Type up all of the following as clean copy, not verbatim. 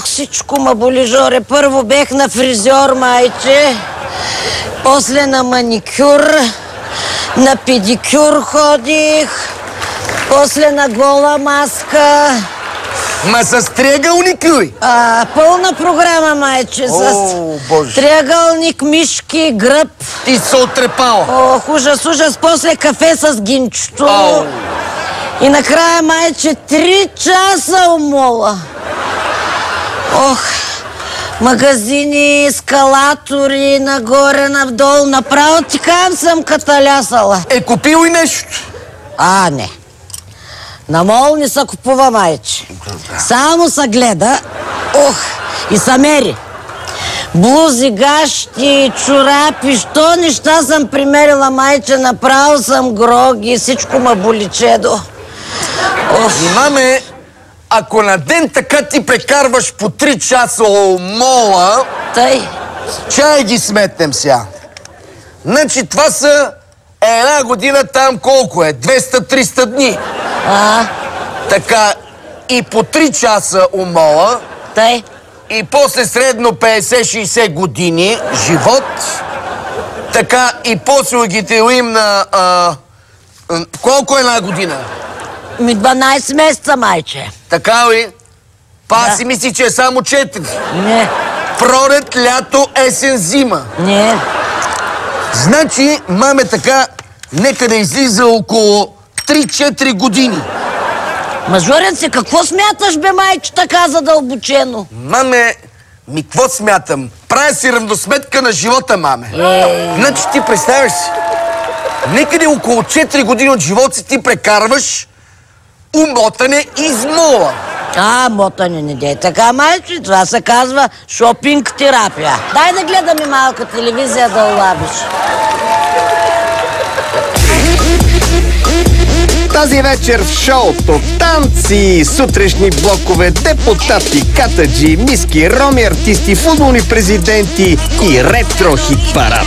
всичко ма боли, Жоре. Първо бех на фризьор, майче. После на маникюр. На педикюр ходих. После на гола маска. Ма с триъгълник ли? Пълна програма, майче. С триъгълник, мишки, гръб. Ти се отрепала. Ох, ужас, ужас. После кафе с гинчето. И накрая, майче, 3 часа умола. Ох, магазини, ескалатори, нагоре, надолу. Направо ти кам съм каталясала. Купил и нещо? Не. На мол не се купува, майче. Само се гледа. Ох, и се мери. Блузи, гащи, чорапи, що неща съм примерила, майче. Направо съм гроги, всичко ма боли, чедо. Маме, ако на ден така ти прекарваш по 3 часа мола... Тъй. Чай ги сметнем сега. Значи това са една година там колко е? 200-300 дни. Така, и по 3 часа мола. Тъй. И после средно 50-60 години живот. Така, и после ги делим на... колко е една година? 12 месеца, майче. Така ли? Па си мисли, че е само 4. Не. Пролет, лято, есен, зима. Не. Значи, маме, така, нека да излиза около 3-4 години. Мажоренце, какво смяташ, бе, майче, така задълбочено? Маме, какво смятам? Правя си равносметка на живота, маме. Значи ти представяш си, некъде около 4 години от живота си ти прекарваш умотане и змола. Мотане не дей. Така, майче, това се казва шопинг терапия. Дай да гледаме малка телевизия да улавиш. Тази вечер в шоуто танци, сутрешни блокове, депутати, катаджи, миски, роми артисти, футболни президенти и ретро хит парад.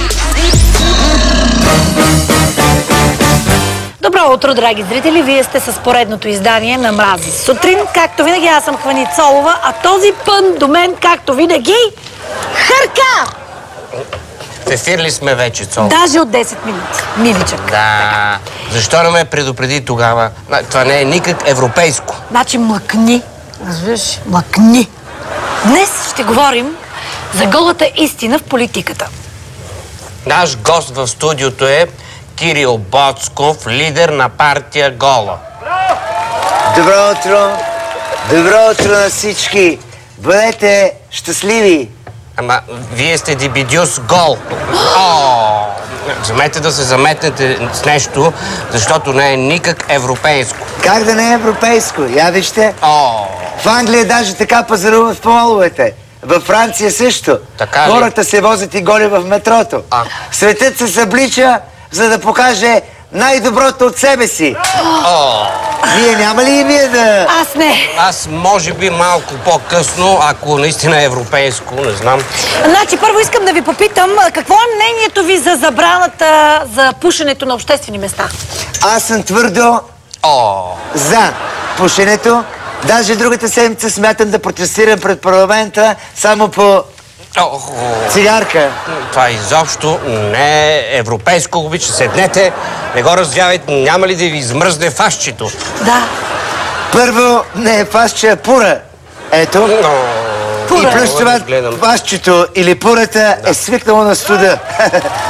Добро утро, драги зрители! Вие сте с поредното издание на Мрази сутрин. Както винаги, аз съм Хвани Цолова, а този пън до мен, както винаги, Хърка! В ефир ли сме вече, Цол? Даже от 10 минути. Миличък. Да. Защо не ме предупреди тогава? Това не е никак европейско. Значи млъкни. Разбираш? Млъкни. Днес ще говорим за голата истина в политиката. Наш гост в студиото е Кирил Боцков, лидер на партия Гола. Добро утро! Добро утро на всички! Бъдете щастливи! Ама, вие сте дибидюс Гол. Замете да се заметнете с нещо, защото не е никак европейско. Как да не е европейско? Я вижте. В Англия даже така пазаруват в моловете. Във Франция също. Така ли? Хората се возят и голи в метрото. Светът се съблича, за да покаже най-доброто от себе си. Вие няма ли и вие да... Аз не. Аз може би малко по-късно, ако наистина е европейско, не знам. Значи, първо искам да ви попитам, какво е мнението ви за забраната за пушенето на обществени места? Аз съм твърдо за пушенето. Даже другата седмица смятам да протестирам пред парламента само по цигарка. Това изобщо не е европейско, обича. Седнете, не го развявайте, няма ли да ви измръзне фасчето? Да. Първо не е фасче, а пура. Ето. И плюс това фасчето или пурата е свикнало на студа.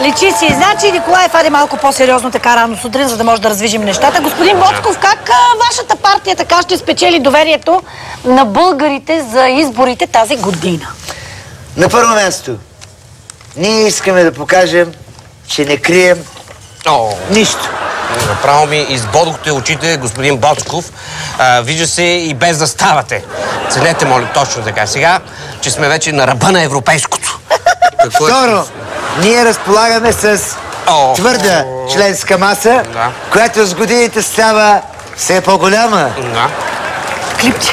Личи си. Значи, Николаев, айде малко по-сериозно така рано сутрин, за да може да развижим нещата. Господин Боцков, как вашата партия така ще спечели доверието на българите за изборите тази година? На първо място, ние искаме да покажем, че не крием нищо. Направо ми избодохте очите, господин Боцков. Вижда се и без да ставате. Ценете, моля, точно така. Сега, че сме вече на ръба на европейското. Второ, ние разполагаме с твърда членска маса, която с годините става все по-голяма. Клипче.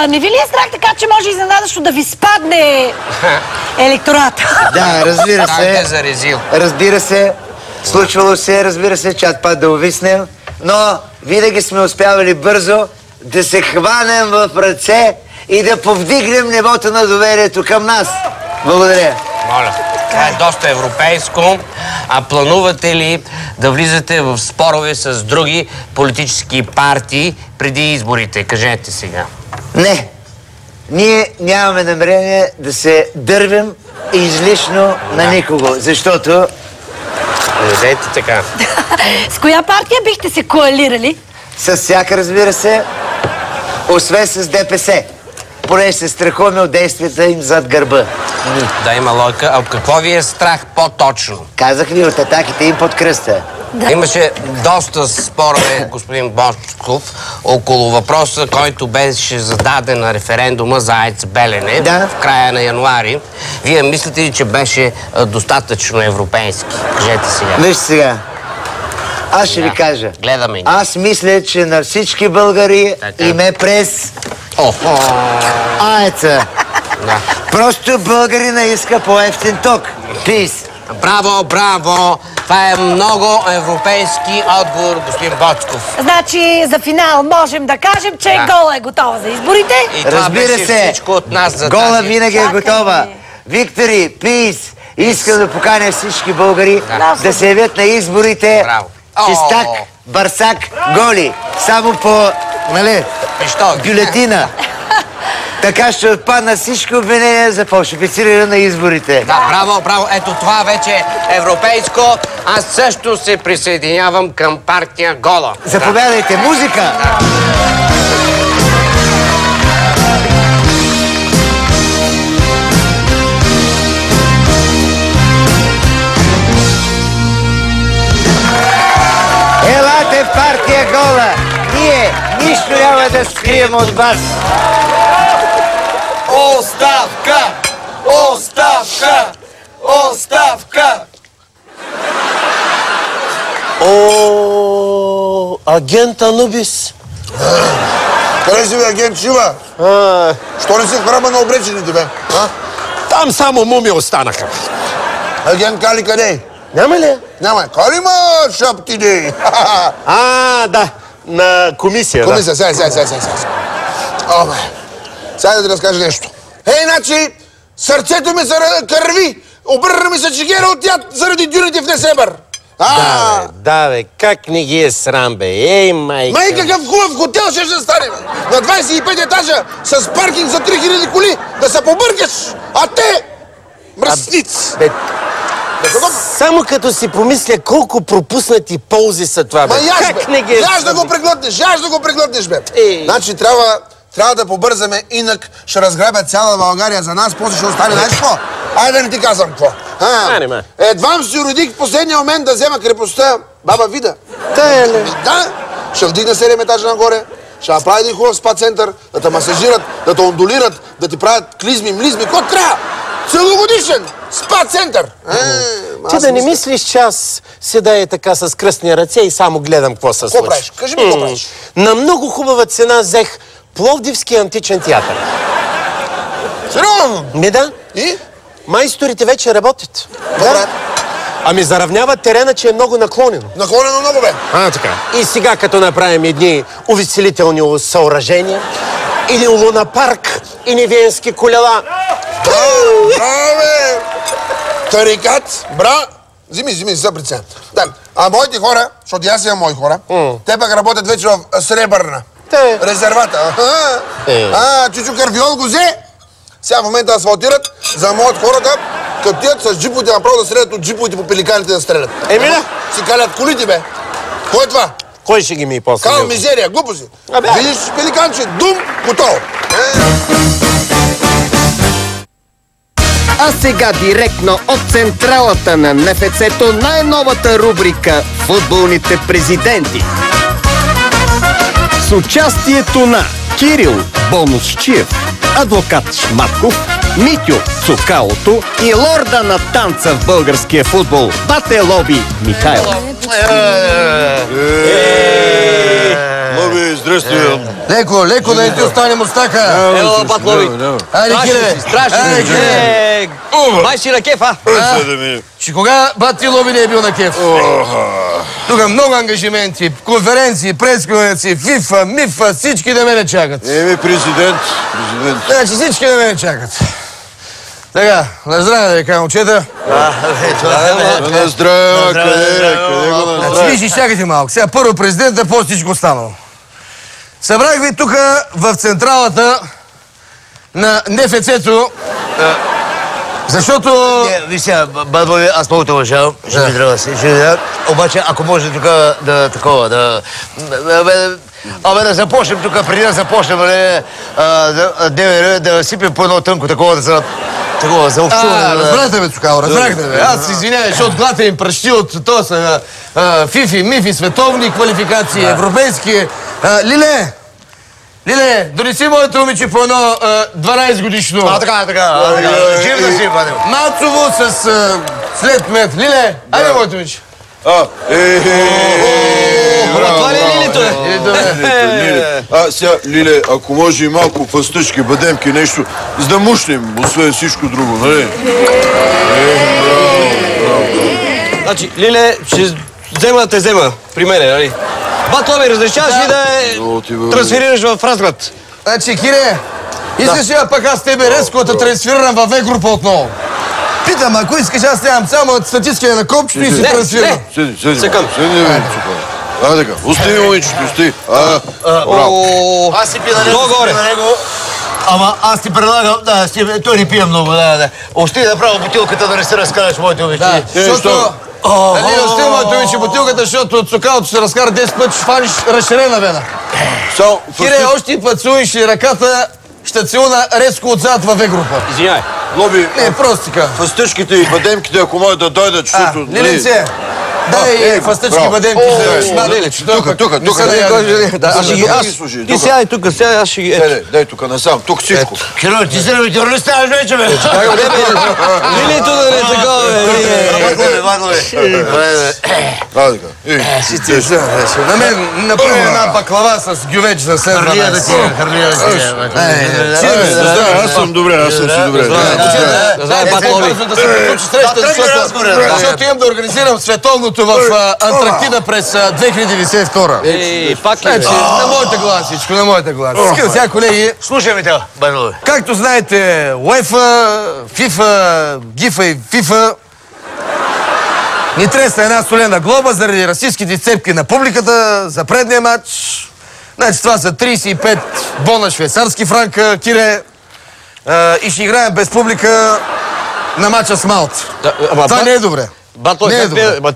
Не ви ли е страх така, че може изненадващо да ви спадне електората? Да, разбира се. Разбира се. Случвало се, разбира се, чат път да увиснем, но винаги сме успявали бързо да се хванем в ръце и да повдигнем нивото на доверието към нас. Благодаря. Моля. Това е доста европейско. А планувате ли да влизате в спорове с други политически партии преди изборите? Кажете сега. Не. Ние нямаме намерение да се дървим излишно на никого, защото... Дайте така. С коя партия бихте се коалирали? С всяка, разбира се, освен с ДПС. Понеже се страхуваме от действията им зад гърба. Да, има лойка. А какво ви е страх по-точно? Казах ли от атаките им под кръста? Да. Имаше доста спорове, господин Бочков, около въпроса, който беше зададен на референдума за АЕЦ Белене в края на януари. Вие мислите ли, че беше достатъчно европейски? Кажете сега. Виж сега. Аз ще ви кажа. Гледаме. Аз мисля, че на всички българи им е през АЕЦа. Да. Просто българина иска по-евтин ток. Пис. Браво, браво! Това е много европейски отговор, господин Боцков. Значи за финал можем да кажем, че Гола е готова за изборите. И това разбира беше се, всичко от нас за Гола тази. винаги е готова. Виктори, пис. Искам да поканя всички българи да се явят на изборите. Браво. Чистак, Барсак, Голи. Само по, нали, бюлетина. Така ще отпадна всички обвинения за фалшифициране на изборите. Да, браво, браво. Ето това вече е европейско. Аз също се присъединявам към партия Гола. Заповядайте, музика! Елате в партия Гола! Ние нищо няма да скрием от вас! Оставка! Оставка! Оставка! О, агент Анубис. Къде си, бе, агент Шива? Що не си в храма на обречените, бе? Там само муми останаха. Агент Кали къде? Няма ли? Няма. Кали ма шапки дей? Да. На комисия, Комисия, сега. Обе. Сега да ти разкажа нещо. Значи, сърцето ми се кърви. Обърна ми се чигера от яд заради дюните в Несебър. Да, бе, как не ги е срам, бе? Ей, майка. Май, какъв хубав хотел ще стане, бе. На 25 етажа с паркинг за 3000 коли да се побъркаш. А те, мръсници. Само като си помисля колко пропуснати ползи са това, бе. Как не ги е срам? Яж да го преглътнеш, бе. Значи трябва да побързаме, инак ще разграбят цяла България за нас, после ще остане, знаеш какво? Айде да не ти казвам какво. Едвам си родих в последния момент да взема крепостта Баба Вида. Да, ще вдигна 7 етажа нагоре, ще направи един хубав спа център, да те масажират, да те ондулират, да ти правят клизми, млизми, какво трябва? Целогодишен спа център. Ти да не мислиш, че аз седая така с кръстни ръце и само гледам какво се случва. Какво правиш? Кажи ми какво правиш. На много хубава цена взех Пловдивски античен театър. Сериозно? Да. И? Майсторите вече работят. Добре. Ами заравняват терена, че е много наклонено. Наклонено много, бе. Така. И сега, като направим едни увеселителни съоръжения, или лунапарк, и невиенски колела. Браво, бе! Тарикат, Зими, за прицел. А моите хора, защото аз имам мои хора, те пък работят вече в Сребърна. Резервата. Чучо Карфиол го взе. Сега в момента асфалтират, за да могат хората, като тият с джиповете направо да стрелят от джиповете по пеликаните да стрелят. Си калят колите, бе. Кой е това? Кой ще ги ми после? Кал мизерия, глупо си. Видиш пеликанче, дум, готово. А сега директно от централата на НФЦ-то най-новата рубрика «Футболните президенти». С участието на Кирил Бонусчиев, адвокат Шматков, Митю Цукалото и лорда на танца в българския футбол Бате Лоби Михайлов. Лоби, здрасти. Леко, да не ти остане мустака. Ела, Бат Лоби. Айде, Кире. Страшно. Май си на кеф, Че кога Бати Лоби не е бил на кеф? Тук много ангажименти, конференции, пресконференции, ФИФА, МИФА, всички да мене чакат. Президент. Значи всички да мене чакат. Така, на здраве да ви кажа, момчета. На здраве, къде го на здраве? Значи, чакайте малко. Сега първо президента, после всичко останало. Събрах ви тук в централата на НФЦ-то, защото... Виж сега, Бадбой, аз много те уважавам. Ще ми трябва да се. Обаче, ако може тук да такова, да започнем тук, преди да започнем, да сипем по едно тънко такова, за общуване. Разбрахте ме, Цукало, разбрахте ме. Аз извинявам, защото глата им пръщи от този ФИФИ, МИФИ, световни квалификации, европейски. Лиле, донеси моето момиче по едно 12 годишно. Така. Жив да си, Вадим. Мацово с след мет. Лиле, айде моето момиче. Това ли е Лилето? Сега, Лиле, ако може и малко фъстъчки, бадемки, нещо, за да мушнем, освен всичко друго, нали? Значи, Лиле, ще взема да те взема при мене, нали? Батло ми, разрешаваш ли да трансферираш в Разград? Значи, Кире, искаш ли пък аз тебе резко да трансферирам във В-група отново? Питам, ако искаш, аз нямам само статистика на копчето и си трансферирам. Седи, така, остави момичето, остави. Аз си пия на него. Ама аз ти предлагам, той не пие много, остави направо бутилката да не се разкараш моите момиче. Защото... Нали, остави моето момиче бутилката, защото от сокалото ще разкара 10 пъти, ще фаниш разширена вена. Кире, още път целуиш ли ръката, ще целуна резко отзад във В-група. Извиняй. Лоби, Не, простика. фъстъчките и бадемките, ако могат да дойдат, защото... Лилинце, дай фъстъчки бадемки за шмаденечето. Тук. Ти сядай тук, аз ще ги... Дай тук насам, тук всичко. Херо, ти се не терорист ставаш вече, бе! Лилито да не такова, На мен направи една баклава с гювеч за след 12. Харлия да ти Аз съм добре, аз съм си добре. Защото имам да организирам световното в Антарктида през 2092. Пак ли? На моята глава всичко, на моята глава. Сега, колеги, слушаме те, Бадове. както знаете, УЕФА, ФИФА, ГИФА и ФИФА ни тресна една солена глоба заради расистските цепки на публиката за предния матч. Значи това са 35 бона швейцарски франка, Кире, и ще играем без публика на матча с Малта. Това не е добре. Батло,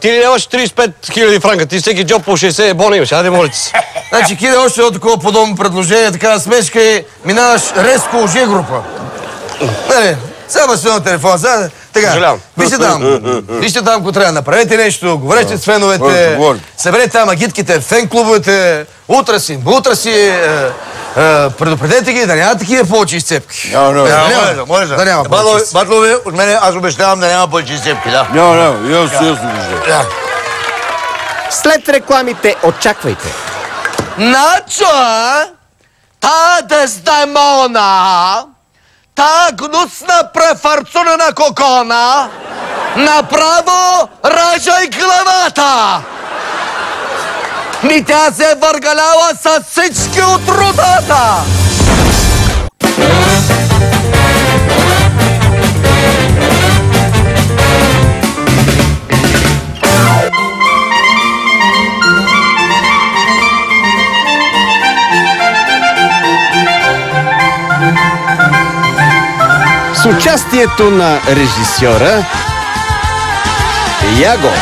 ти ли нямаш 35 000 франка? Ти всеки джоб по 60 бона имаш, айде моля ти си. Значи, Кире, още едно такова подобно предложение, такава смешка и минаваш резко Ж-група. Нали, само си на телефона, така, вижте там, ако трябва да направете нещо, говорете с феновете, съберете там агитките, фен-клубовете, утре си, предупредете ги да няма такива повече изцепки. Може да няма повече. Батлове, от мене аз обещавам да няма повече изцепки, да. Няма, След рекламите очаквайте. Начо, та дездемона, та гнусна префарцунена кокона, направо ражай главата! Ми тя се въргалява с всички от родата! С участието на режисьора Яго,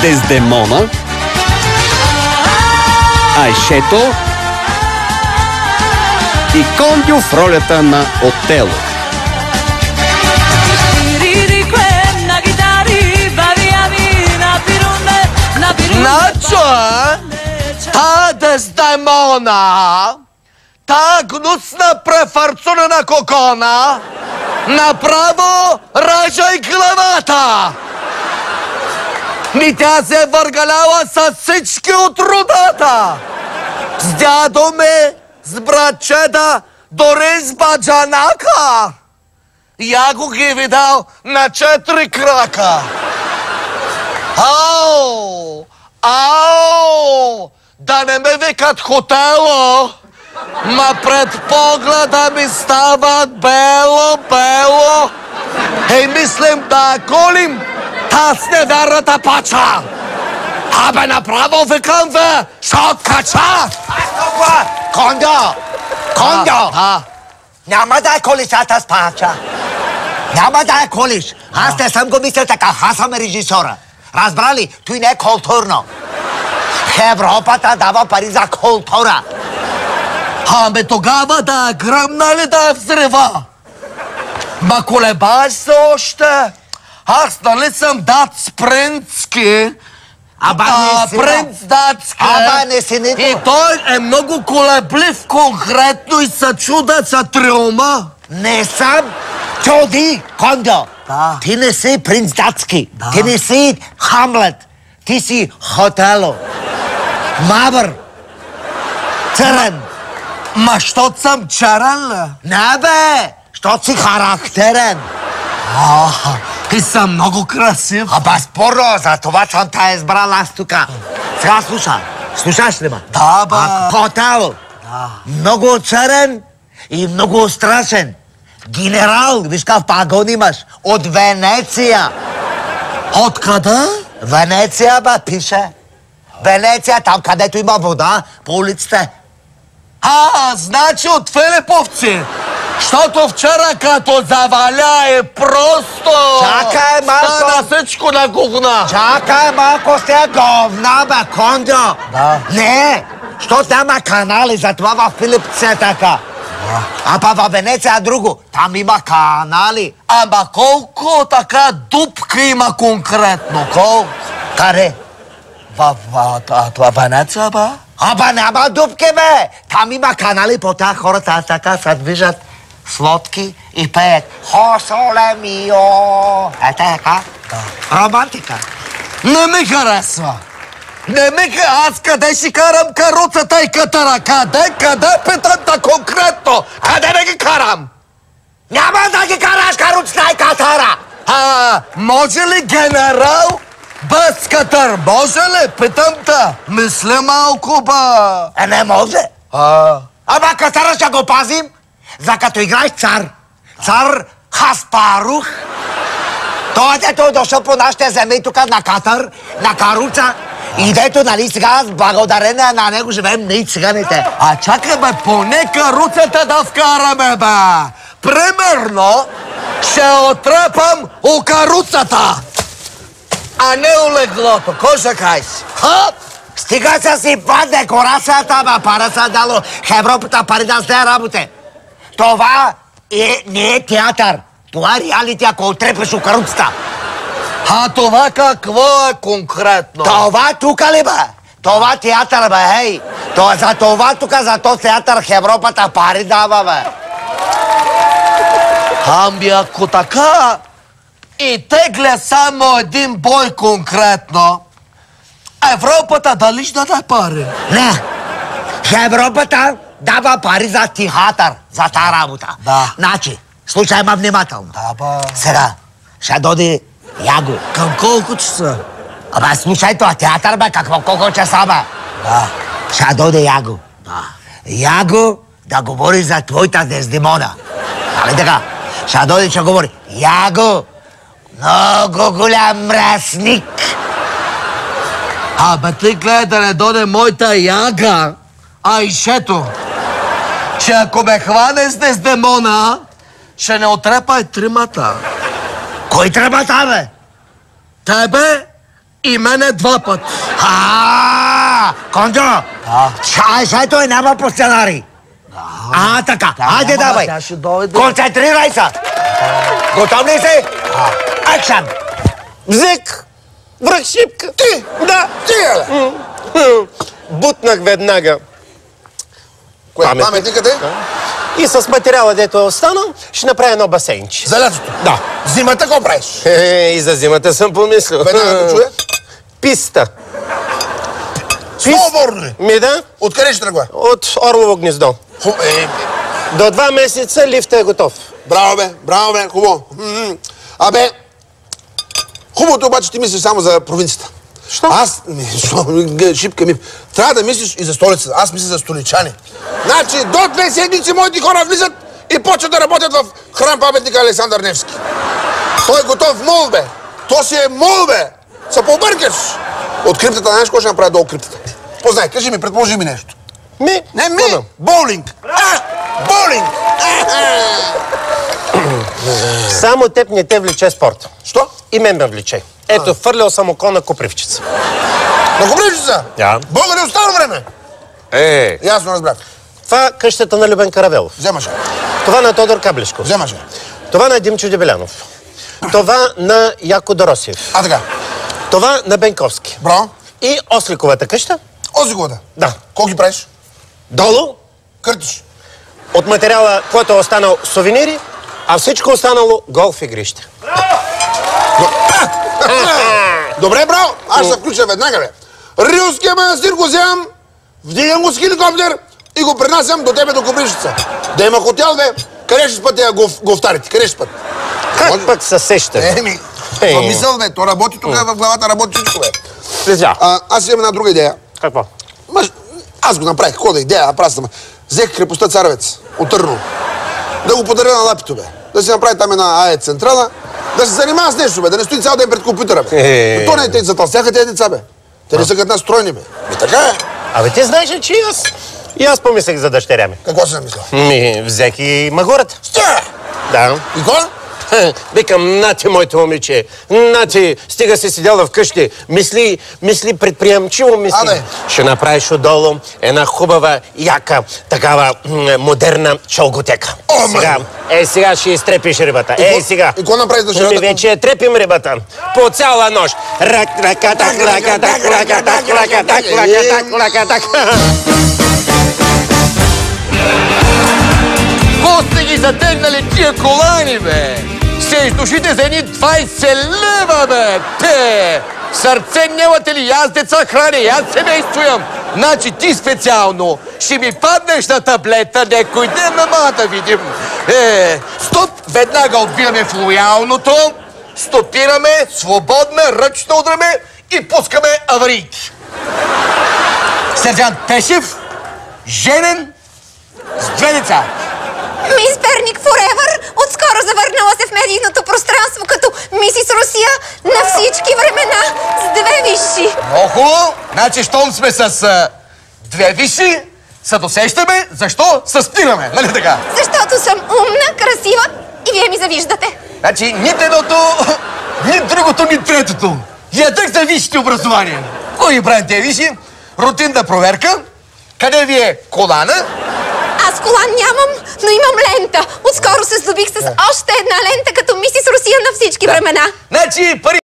Дездемона, Айшето и Кондио в ролята на Отело. Начо, та дездемона, та гнусна префарцунена кокона, направо ражай главата! Ми тя се въргалява с всички от родата! С дядо ми, с братчета, дори с баджанака! Я го ги видал на 4 крака! Ау! Ау! Да не ме викат хотело! Ма пред погледа ми става бело. Ей, мислим да колим та снедарната пача. Абе, направо викам бе, шо кача! Кондо! Няма да я колиш с пача. Няма да я колиш. Аз не съм го мисля така, аз съм режисора. Разбрали? Той не е културно. Европата дава пари за култура. Ами тогава да е гръмна ли да е взрива? Ма колебаеш се още? Аз нали съм датс-принцки? Принц датски. Не си нито. И той е много колеблив конкретно и се чуда за триума. Не съм чуди, Кондо. Ти не си принц датски. Ти не си Хамлет. Ти си хотело. Мавър. Царен. Ма щот съм чаран ли? Не бе, щот си характерен. Ти съм много красив. Безспорно, за това съм те избрал аз тука. Сега слушай. Слушаш ли ма? Да, ба. Хотел. Много царен и много страшен. Генерал, виж какъв пагон имаш. От Венеция. От къде? Венеция, бе, пише. Венеция, там където има вода, по улиците. Значи от Филиповци. Щото вчера като заваля е просто... Чакай малко. Стана всичко на говна. Чакай малко с тя говна, бе, Кондо. Не, щото няма канали, затова във Филипци е така. А па във Венеция друго. Там има канали. Ама колко така дупка има конкретно? Колко? Къде? Това Венеция, ба? Аба няма дупки, бе! Там има канали, по тях хората така се движат с лодки и пеят «Хо соле мио». Е така? Романтика. Не ми харесва. Аз къде си карам каруцата и катара? Къде питам конкретно? Къде да ги карам? Няма да ги караш каруцата и катара! Може ли генерал без катар? Може ли? Питам те. Мисля малко, ба. Не може. Ама катара ще го пазим, за като играеш цар. Цар Хаспарух. Той дето дошъл по нашите земи тук на катар, на каруца. И дето, нали, сега с благодарение на него живеем ние циганите. Чакай, бе, поне каруцата да вкараме, бе. Примерно, ще отрепам у каруцата, а не у леглото. Кой ще кажеш? Стига се си па декорацията, бе, пара са дало Европата пари да сте работе. Това не е театър. Това е реалити, ако отрепеш у каруцата. Това какво е конкретно? Това тука ли, бе? Това театър, бе, хей. За това тука, за този театър Европата пари дава, бе. Ами ако така и тегля само един бой конкретно, Европата дали ще даде пари? Не. Европата дава пари за театър, за тази работа. Да. Значи, слушай ма внимателно. Да, ба. Сега, ще доди Яго. Към колко часа? Абе, слушай това театър, бе, колко часа, бе? Да. Ще доди Яго. Яго да говори за твоята Дездемона. Нали така? Ще доди, ще говори. Яго, много голям мръсник. Абе, ти гледай да не доде моята Яга, Айшето, че ако ме хване с Дездемона, ще не отрепай тримата. Кой тримата, бе? Тебе и мене два път. Кондо, Айшето е няма по сценарий. Така, айде давай. Концентрирай се. Готов ли си? Акшън. Взек! Връх шипка! Ти? Да! Ти, еле! Бутнах веднага. Кое, паметникът е? И с материала, дето е останал, ще направя едно басейнче. За лятото? Да. Зимата го правиш? И за зимата съм помислил. Веднага го чуя. Писта. Сноуборд ли? Да. Откъде ще тръгва? От Орлово гнездо. До 2 месеца лифта е готов. Браво, бе, хубаво. Абе, Хубавото обаче ти мислиш само за провинцията. Що? Аз, шипка ми, трябва да мислиш и за столицата. Аз мисля за столичани. Значи, до 2 седмици моите хора влизат и почват да работят в храм паметника Александър Невски. Той е готов мол, бе. То си е мол, бе. Се побъркаш. От криптата, знаеш какво ще направя долу криптата? Познай, кажи ми, предположи ми нещо. Не ми, боулинг. Боулинг. Само теб не те влече спорт. Що? И мен ме влече. Ето, фърлял съм око на Копривчица. На Копривчица? Да. Българи от старо време. Ясно разбрах. Това къщата на Любен Каравелов. Вземаше. Това на Тодор Каблешков. Вземаше. Това на Димчо Дебелянов. Това на Яко Доросиев. А така. Това на Бенковски. Браво. И Осликовата къща. Осликовата? Да. Колко ги правиш? Долу. Къртиш. От материала, който е останал сувенири, а всичко останало голф игрище. Добре, браво! Аз ще включа веднага, бе. Рилския манастир го вземам, вдигам го с хеликоптер и го пренасям до тебе до Копривщица. Да има хотел, бе. Къде ще спът тия гофтарите? Къде ще спът? Как пък се сещаш? Това мисъл, бе. То работи тук, в главата работи всичко, бе. Слезя. Аз имам една друга идея. Какво? Аз го направих. Какво да идея? Взех крепостта Царовец от Търново. Да го подаря на Лапито, бе. Да си направи там една АЕЦ централа, да се занимава с нещо, бе. Да не стои цял ден пред компютъра, бе. Но то не е те затълстяха тези деца, бе. Те не са като нас стройни, бе. Така е. Абе, ти знаеш ли, че и аз помислех за дъщеря ми. Какво си намислял? Взех и Магурата. Стя! Да. И кой? Викам, нати, моето момиче, нати, стига си седяла вкъщи, мисли предприемчиво, мисли. Ще направиш отдолу една хубава, яка, такава модерна чалготека. Сега ще изтрепиш рибата. Сега. И какво направиш да ще рибата? Вече трепим рибата. По цяла нощ. Ракатак, ракатак, ракатак, ракатак, ракатак, ракатак. Ко сте ги затегнали тия колани, бе? Ще издушите за едни 20 лева, бе! Те! Сърце нямате ли? Аз деца храня, аз семейство имам. Значи ти специално ще ми паднеш на таблета, некой ден, ама да видим. Стоп! Веднага отбираме в лоялното, стопираме, свободна, ръчно удраме и пускаме аварийки. Сержант Пешев, женен, с 2 деца. Мис Перник Форевър, отскоро завърнала се в медийното пространство като Мисис Русия на всички времена с 2 висши. Много хубаво. Значи, щом сме с 2 висши, се досещаме, защо се спираме, нали така? Защото съм умна, красива и вие ми завиждате. Значи, нито едното, ни другото, ни третото. Ядък за висшите образования. Кой ги правим тези висши? Рутинна проверка. Къде ви е колана? Аз колан нямам, но имам лента. Отскоро се здобих с още една лента като Мисис Русия на всички времена. Значи, пари